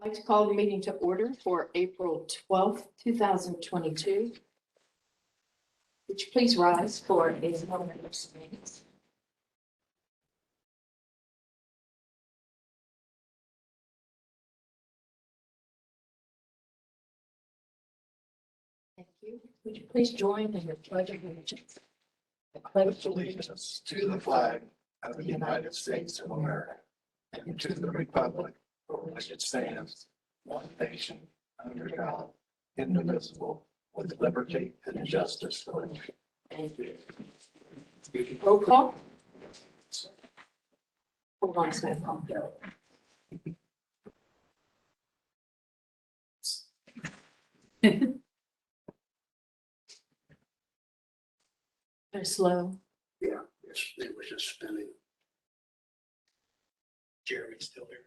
I'd like to call the meeting to order for April 12th, 2022. Would you please rise for a moment of silence? Thank you. Would you please join in the pledge of allegiance? I Pledge allegiance to the flag of the United States of America and to the republic for which it stands, one nation, under God, indivisible, with liberty and justice for all. Thank you. Roll call. Hold on a second. They're slow. Yeah, it was just spinning. Jeremy's still there.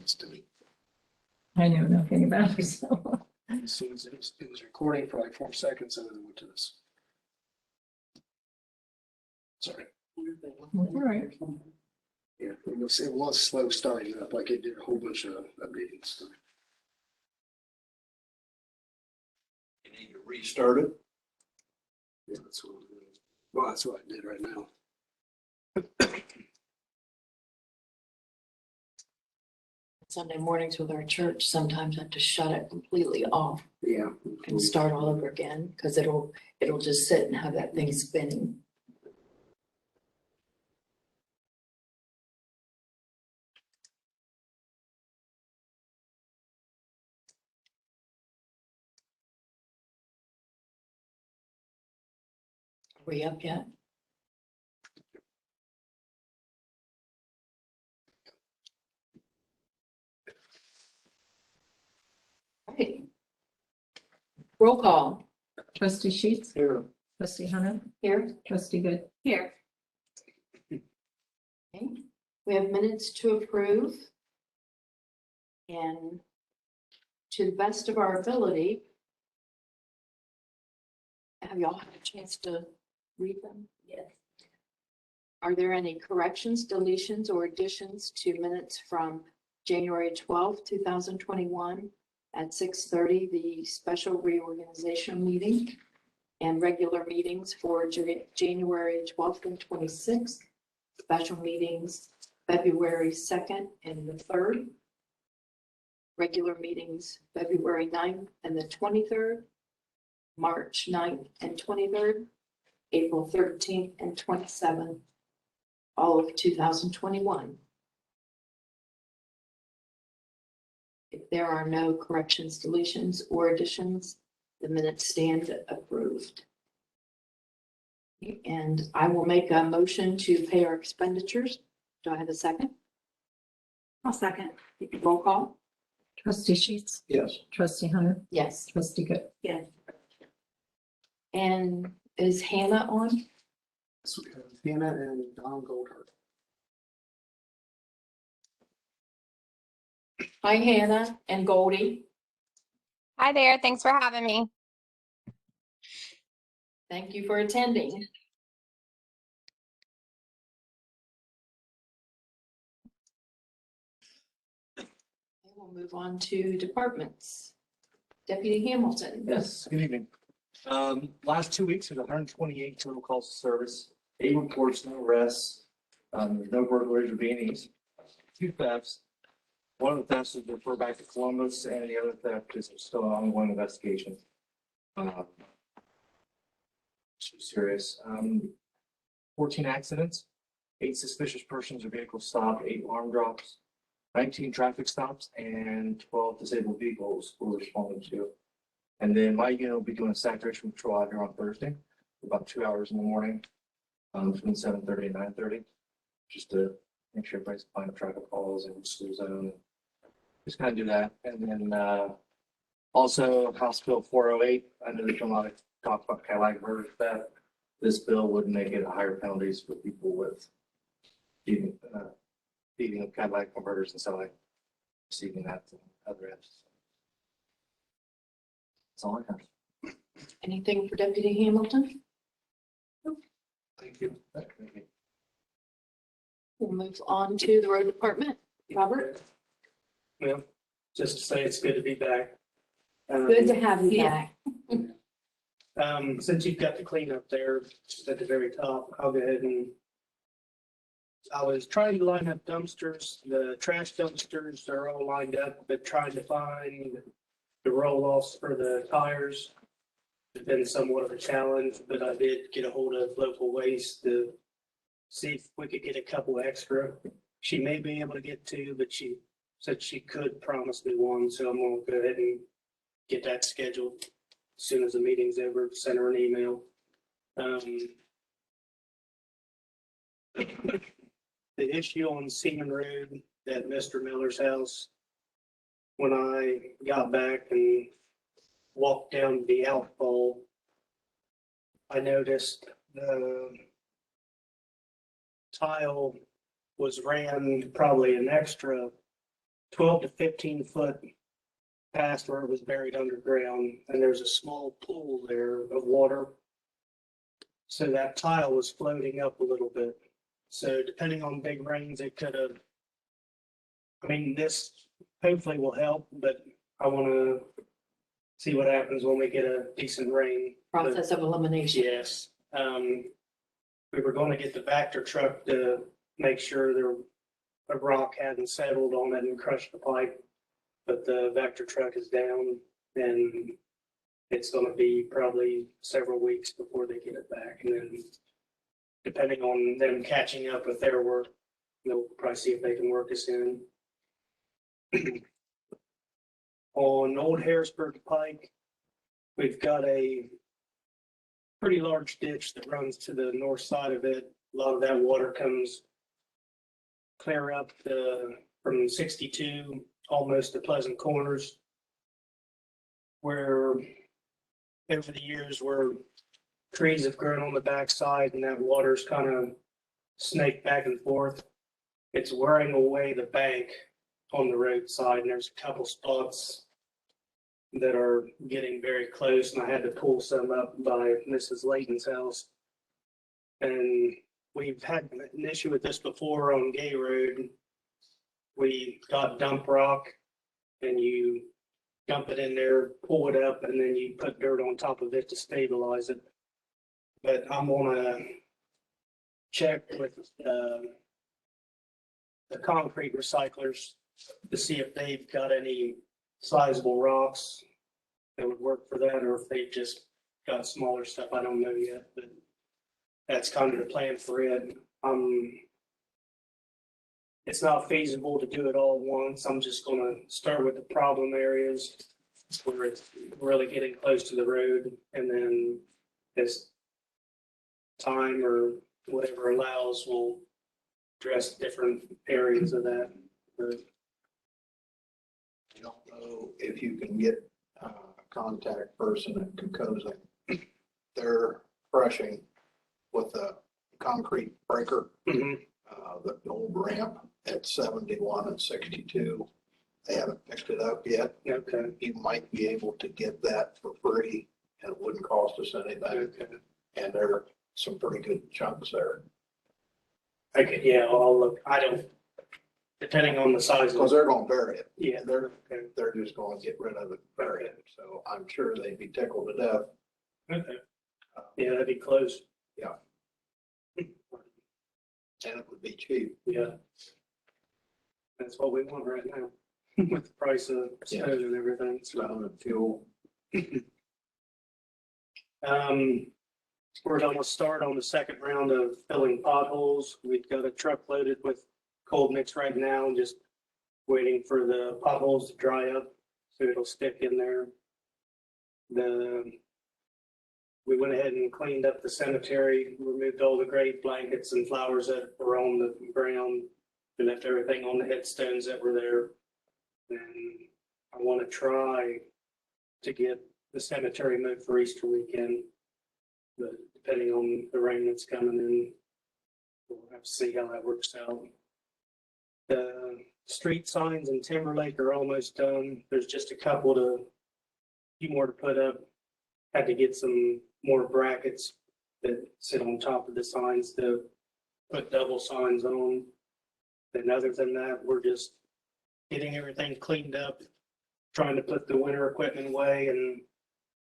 It's doing. I know nothing about it, so. As soon as it was recording for like 4 seconds and then it went to this. Sorry. All right. Yeah, it was slow starting up, like it did a whole bunch of updates. You need to restart it? Yeah, that's what I'm doing. Well, that's what I did right now. Sunday mornings with our church, sometimes I have to shut it completely off Yeah. and start all over again because it'll just sit and have that thing spinning. Are we up yet? Right. Roll call. Trustee Sheets, Here. trustee Hunter, Here. trustee Good. Here. Okay. We have minutes to approve. And to the best of our ability, have y'all had a chance to read them? Yes. Are there any corrections, deletions, or additions to minutes from January 12th, 2021 at 6:30, the special reorganization meeting, and regular meetings for January 12th and 26th, special meetings February 2nd and the 3rd, regular meetings February 9th and the 23rd, March 9th and 23rd, April 13th and 27th, all of 2021. If there are no corrections, deletions, or additions, the minutes stand approved. And I will make a motion to pay our expenditures. Do I have a second? I'll second. Roll call? Trustee Sheets, Yes. trustee Hunter, Yes. trustee Good. Yes. And is Hannah on? So we have Hannah and Don Goldhart. Hi, Hannah and Goldie. Hi there. Thanks for having me. Thank you for attending. We'll move on to departments. Deputy Hamilton. Yes, good evening. Last 2 weeks, there's 128 total calls to service, 8 reports, no arrests. There's no burglaries or B&Es, 2 thefts. One of the thefts is referred back to Columbus, and the other theft is still an ongoing investigation. Too serious. 14 accidents, 8 suspicious persons or vehicles stopped, 8 alarm drops, 19 traffic stops, and 12 disabled vehicles were responded to. And then my unit will be doing a saturation patrol out here on Thursday, for about 2 hours in the morning, between 7:30 and 9:30, just to make sure everybody's applying the traffic calls and school zone. Just kind of do that. And then also House Bill 408. I know there's been a lot of talk about Cadillac murder theft. This bill would make it higher penalties for people with feeding of Cadillac converters and selling, receiving that to other ends. That's all I have. Anything for Deputy Hamilton? Thank you. We'll move on to the road department. Robert? Well, just to say it's good to be back. Good to have you back. Since you've got the cleanup there just at the very top, I'll go ahead and I was trying to line up dumpsters. The trash dumpsters are all lined up, but trying to find the roll-offs for the tires has been somewhat of a challenge, but I did get a hold of local waste to see if we could get a couple extra. She may be able to get two, but she said she could promise me one, so I'm gonna go ahead and get that scheduled as soon as the meeting's over, send her an email. The issue on Seaman Road at Mr. Miller's house, when I got back and walked down the outfall, I noticed the tile was ran probably an extra 12 to 15 foot past where it was buried underground, and there's a small pool there of water. So that tile was floating up a little bit. So depending on big rains, it could have, I mean, this hopefully will help, but I want to see what happens when we get a decent rain. Process of elimination. Yes. We were going to get the Vector truck to make sure the rock hadn't settled on it and crushed the pipe, but the Vector truck is down and it's going to be probably several weeks before they get it back. And then depending on them catching up with their work, they'll probably see if they can work us in. On Old Harrisburg Pike, we've got a pretty large ditch that runs to the north side of it. A lot of that water comes clear up from 62 almost to Pleasant Corners, where over the years where trees have grown on the backside and that water's kind of snaked back and forth. It's wearing away the bank on the roadside, and there's a couple spots that are getting very close, and I had to pull some up by Mrs. Layton's house. And we've had an issue with this before on Gay Road. We got dump rock, and you dump it in there, pull it up, and then you put dirt on top of it to stabilize it. But I'm gonna check with the concrete recyclers to see if they've got any sizable rocks that would work for that, or if they've just got smaller stuff. I don't know yet, but that's kind of the plan for it. It's not feasible to do it all at once. I'm just gonna start with the problem areas where it's really getting close to the road, and then as time or whatever allows, we'll address different areas of that. I don't know if you can get a contact person at Kokoza. They're crushing with a concrete breaker, the old ramp at 71 and 62. They haven't fixed it up yet. Okay. You might be able to get that for free and it wouldn't cost us anything. Okay. And there are some pretty good chunks there. Okay, yeah, I'll look. I don't, depending on the size Because of, they're gonna bury it. yeah, They're just gonna get rid of it, bury it. So I'm sure they'd be tickled to death. okay. Yeah, that'd be close. And it would be cheap. Yeah. That's what we want right now with the price of stone and everything. So, Stone and fuel. we're going to start on the second round of filling potholes. We've got a truck loaded with cold mix right now, just waiting for the potholes to dry up so it'll stick in there. We went ahead and cleaned up the cemetery, removed all the grave blankets and flowers that were on the ground, and left everything on the headstones that were there. And I want to try to get the cemetery moved for Easter weekend, but depending on the rain that's coming in, we'll have to see how that works out. The street signs in Timberlake are almost done. There's just few more to put up. Had to get some more brackets that sit on top of the signs to put double signs on. And other than that, we're just getting everything cleaned up, trying to put the winter equipment away and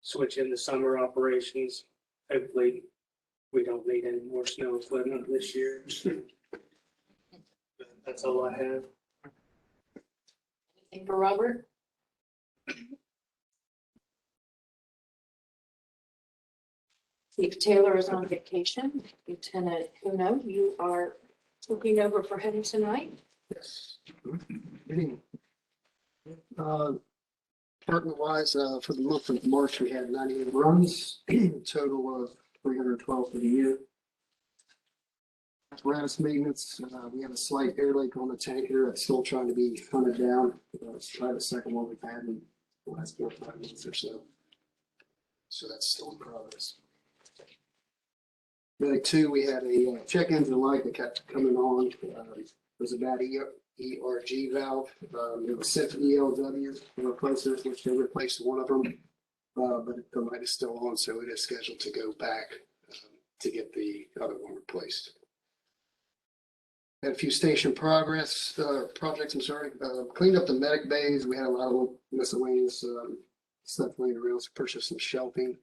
switch into summer operations. Hopefully, we don't need any more snow equipment this year. But that's all I have. Anything for Robert? Chief Taylor is on vacation. Lieutenant Kuno, you are looking over for him tonight. Yes. Department wise, for the month of March, we had 98 runs, total of 312 for the year. Apparatus maintenance, we have a slight air leak on the tanker that's still trying to be hunted down. It's probably the second one we've had in the last 4 or 5 months or so. So that's still in progress. Medic 2, we had a check engine light that kept coming on. It was a bad ERG valve. It was sent to ELW to replace it, which they replaced one of them. But the light is still on, so it is scheduled to go back to get the other one replaced. Had a few station projects, cleaned up the medic bays. We had a lot of miscellaneous stuff laying around, so purchased some shelving.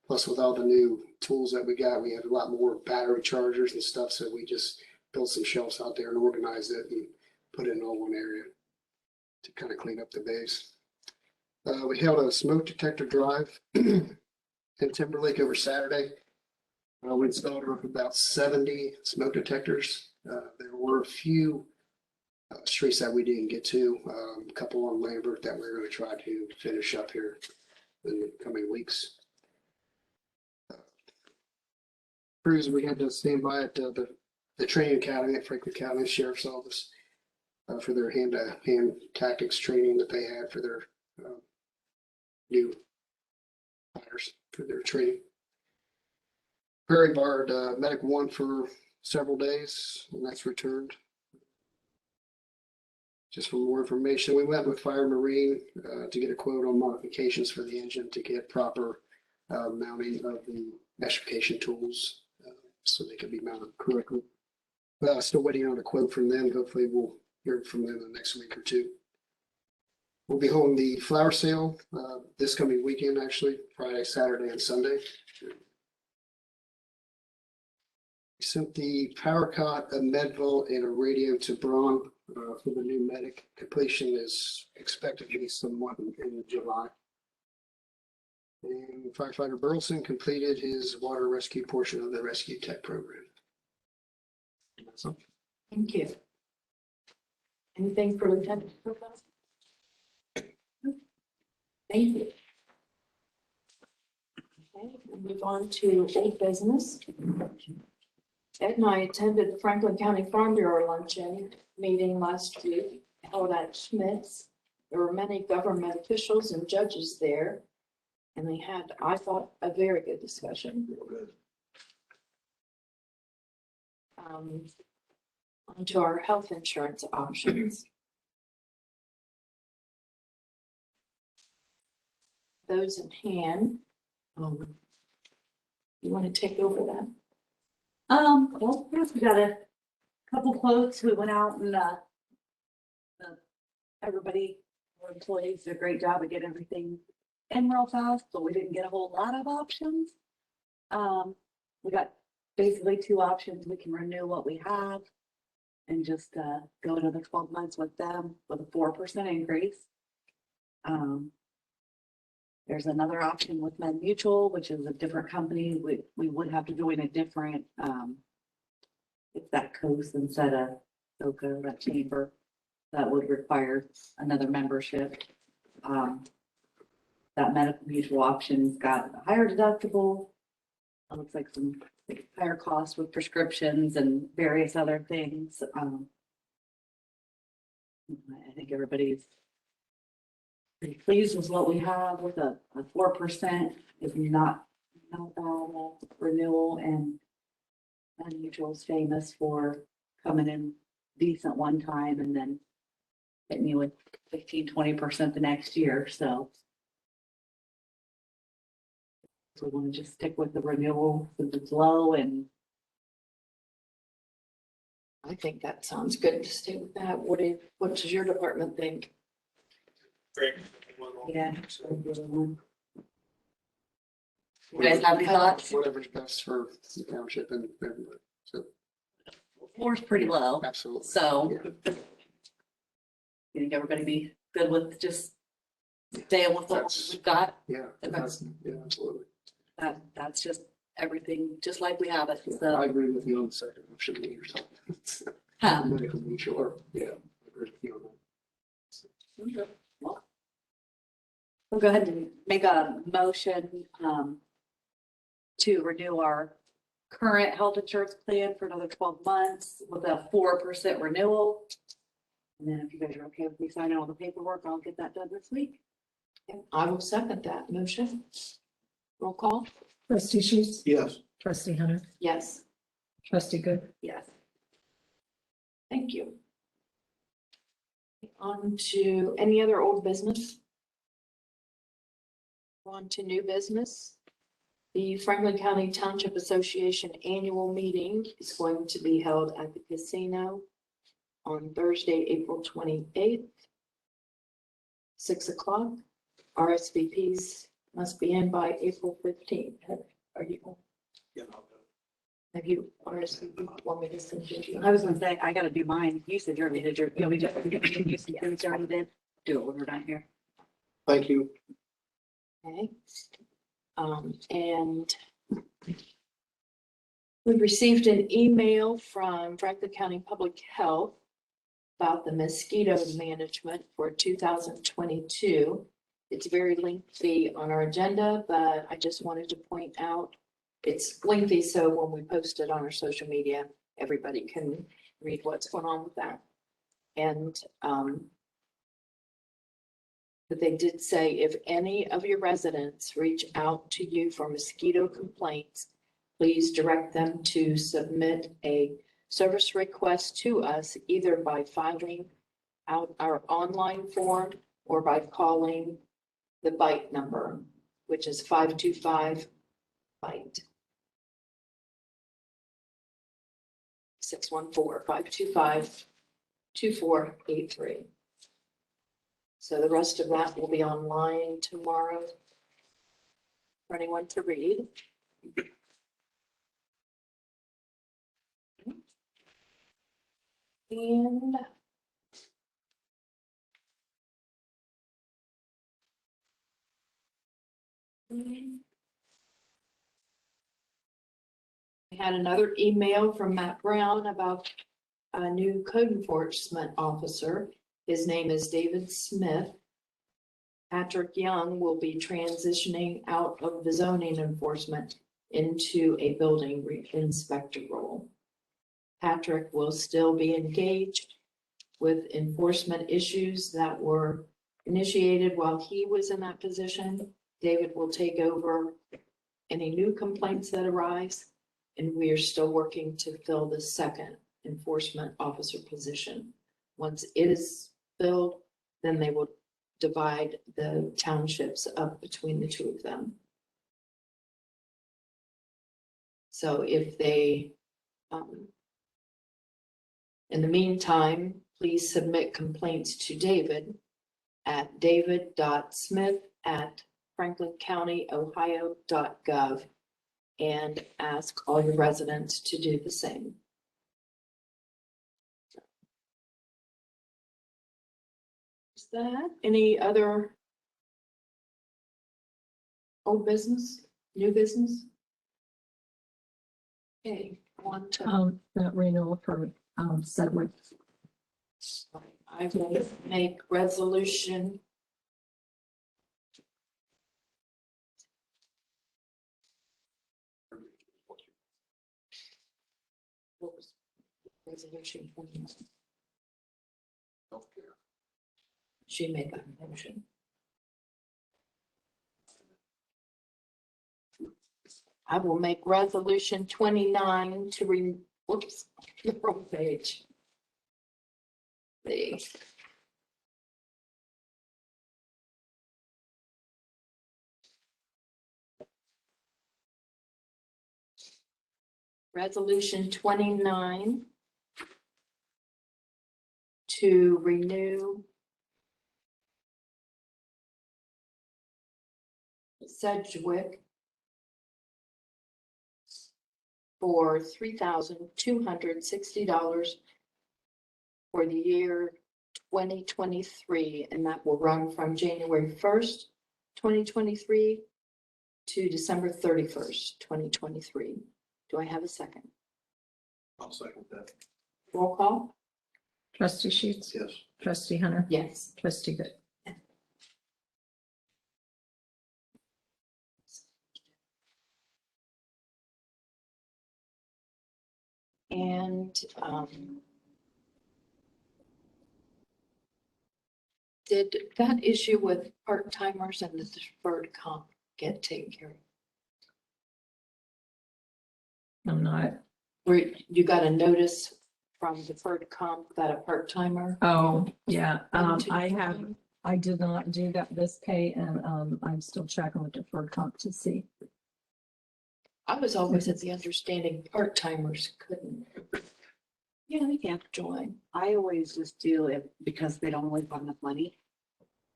Plus, with all the new tools that we got, we have a lot more battery chargers and stuff. So we just built some shelves out there and organized it and put it in all one area to kind of clean up the base. We held a smoke detector drive in Timberlake over Saturday. We installed about 70 smoke detectors. There were a few streets that we didn't get to, a couple on Lambert that we're going to try to finish up here in the coming weeks. Crews, we had to stand by at the training academy at Franklin County Sheriff's Office for their hand-to-hand tactics training that they had for their new hires for their training. Prairie barred Medic 1 for several days, and that's returned. Just for more information, we went with Fire Marine to get a quote on modifications for the engine to get proper mounting of the extrication tools so they can be mounted correctly. Still waiting on a quote from them. Hopefully we'll hear from them in the next week or two. We'll be holding the flower sale this coming weekend, actually, Friday, Saturday, and Sunday. We sent the power cot, a med vault, and a radio to Braun for the new medic. Completion is expected to be somewhat in July. And firefighter Burleson completed his water rescue portion of the rescue tech program. That's all. Thank you. Anything for Lieutenant Kuno? Thank you. Okay, we'll move on to old business. Ed and I attended the Franklin County Farm Bureau luncheon meeting last week held at Schmidt's. There were many government officials and judges there, and they had, I thought, a very good discussion. Onto our health insurance options. Those in hand. You want to take over that? Well, first we got a couple quotes. We went out and everybody, our employees did a great job of getting everything in real fast, but we didn't get a whole lot of options. We got basically 2 options. We can renew what we have and just go another 12 months with them with a 4% increase. There's another option with Med Mutual, which is a different company. We would have to join a different, it's that coast instead of SOCO, that chamber. That would require another membership. That Medical Mutual option's got a higher deductible. It looks like some higher costs with prescriptions and various other things. I think everybody's pretty pleased with what we have with a 4% is not bad renewal, and Unusual's famous for coming in decent one time and then hitting you with 15-20% the next year, so. So we want to just stick with the renewal since it's low and I think that sounds good to stay with that. What does your department think? Great. yeah. You guys have any thoughts? Whatever's best for the township and everybody. So, Floor's pretty low, absolutely. so. Yeah. You think everybody be good with just staying with what That's- we've got? Yeah, yeah, absolutely. That's just everything, just like we have it, I so. agree with you on the second option, or something. Huh. Medical mutual, yeah. I agree with you on that. We'll go ahead and make a motion, to renew our current health insurance plan for another 12 months with a 4% renewal. And then if you guys are okay with me signing all the paperwork, I'll get that done this week. I will second that motion. Roll call? Trustee Sheets, Yes. trustee Hunter, Yes, trustee Good, Yes. thank you. On to any other old business? On to new business. The Franklin County Township Association Annual Meeting is going to be held at the casino on Thursday, April 28th, 6 o'clock. RSVPs must be in by April 15th. Are you, Yeah, I'll go. have you RSVP? Want me to send you? I was gonna say, I gotta do mine. You said you already did your, you already did. Do it when we're done here. Thank you. Okay. And we received an email from Franklin County Public Health about the mosquito management for 2022. It's very lengthy on our agenda, but I just wanted to point out it's lengthy, so when we post it on our social media, everybody can read what's going on with that. And but they did say if any of your residents reach out to you for mosquito complaints, please direct them to submit a service request to us either by filling out our online form or by calling the bite number, which is 525 bite. 614-525-2483. So the rest of that will be online tomorrow for anyone to read. And I had another email from Matt Brown about a new code enforcement officer. His name is David Smith. Patrick Young will be transitioning out of the zoning enforcement into a building inspector role. Patrick will still be engaged with enforcement issues that were initiated while he was in that position. David will take over any new complaints that arise, and we are still working to fill the second enforcement officer position. Once it is filled, then they will divide the townships up between the two of them. So if they, in the meantime, please submit complaints to David at david.smith@franklincounty.ohio.gov and ask all your residents to do the same. Is that any other old business, new business? Okay, on to, that renewal for, Sedgwick. I will make resolution. What was resolution 20? She made that motion. I will make resolution 29 to whoops, the wrong page. The resolution 29 to renew Sedgwick for $3,260 for the year 2023, and that will run from January 1st, 2023 to December 31st, 2023. Do I have a second? I'll second that. Roll call? Trustee Sheets, Yes. trustee Hunter, Yes. trustee Good. And did that issue with part-timers and the deferred comp get taken care of? I'm not, Where you got a notice from deferred comp that a part-timer? oh, yeah, Into- I did not do that this pay and, I'm still checking with deferred comp to see. I was always at the understanding part-timers couldn't. Yeah, they can. Join. I always just do it because they don't always have enough money.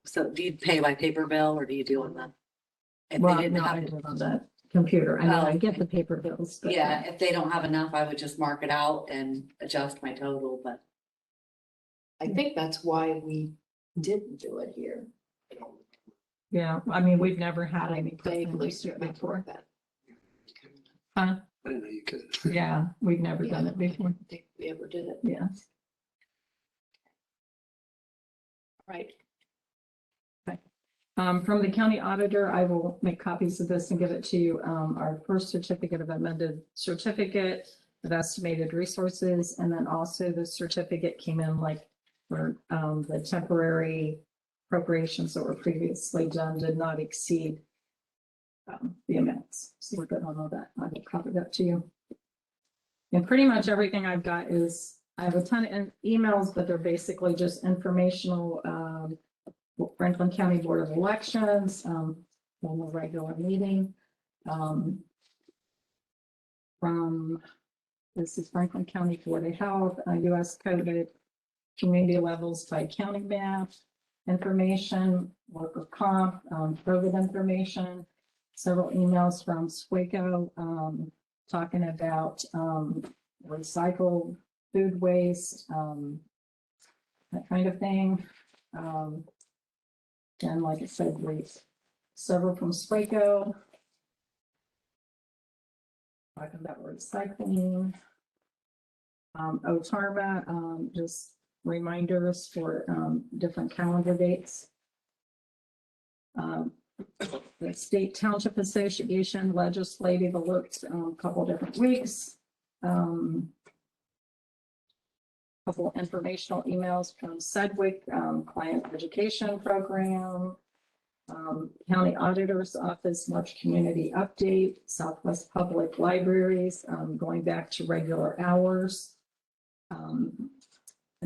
So do you pay by paper bill or do you do on the? If they Well, didn't no, I have, did it on the computer. I mean, I get the paper bills, but. yeah, if they don't have enough, I would just mark it out and adjust my total, but. I think that's why we didn't do it here. Yeah, I mean, we've never had any Vaguely part-timers do it remember before. that. Huh? I didn't know you could. Yeah, we've never Yeah, done I it before. didn't think we ever did it. Yeah. Right. From the county auditor, I will make copies of this and give it to you. Our first certificate of amended certificate of estimated resources, and then also the certificate came in like for the temporary appropriations that were previously done did not exceed the amounts. So we're good on all that. I will copy that to you. And pretty much everything I've got is, I have a ton of emails, but they're basically just informational, Franklin County Board of Elections, normal regular meeting. From, this is Franklin County Board of Health, US coded community levels by county map, information, worker comp, COVID information, several emails from Swaco, talking about, recycled food waste, that kind of thing. And like I said, several from Swaco. Talking about recycling. OTARMA, just reminders for different calendar dates. The State Township Association legislative alerts, a couple different weeks. Couple informational emails from Sedgwick, client education program. County Auditor's Office, March Community Update, Southwest Public Libraries, going back to regular hours. An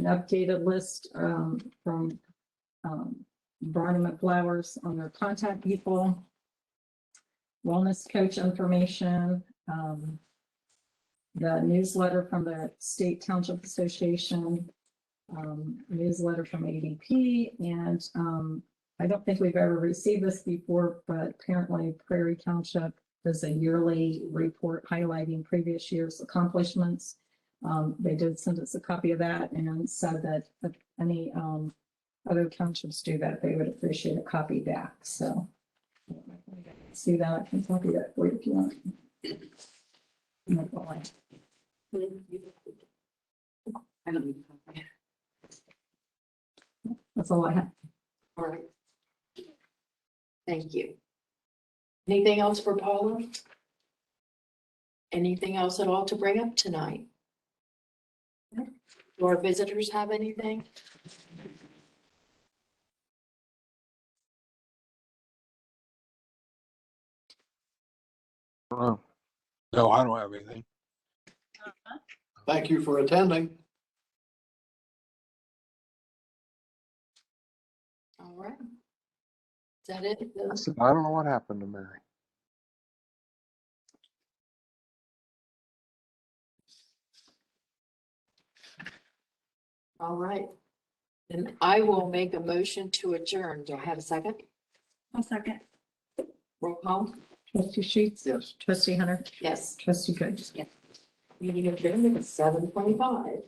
updated list from Barnum and Flowers on their contact people. Wellness coach information. The newsletter from the State Township Association. Newsletter from ADP, and I don't think we've ever received this before, but apparently Prairie Township does a yearly report highlighting previous year's accomplishments. They did send us a copy of that and said that if any other townships do that, they would appreciate a copy back. So see that, I can copy that for you if you want. No problem. I don't need to. That's all I have. All right. Thank you. Anything else for Paula? Anything else at all to bring up tonight? Do our visitors have anything? No, I don't have anything. Thank you for attending. All right. Is that it? I said, I don't know what happened to Mary. All right. And I will make a motion to adjourn. Do I have a second? I'll second. Roll call? Trustee Sheets? Yes. Trustee Hunter? Yes. Trustee Good? Meeting adjourned at 7:25.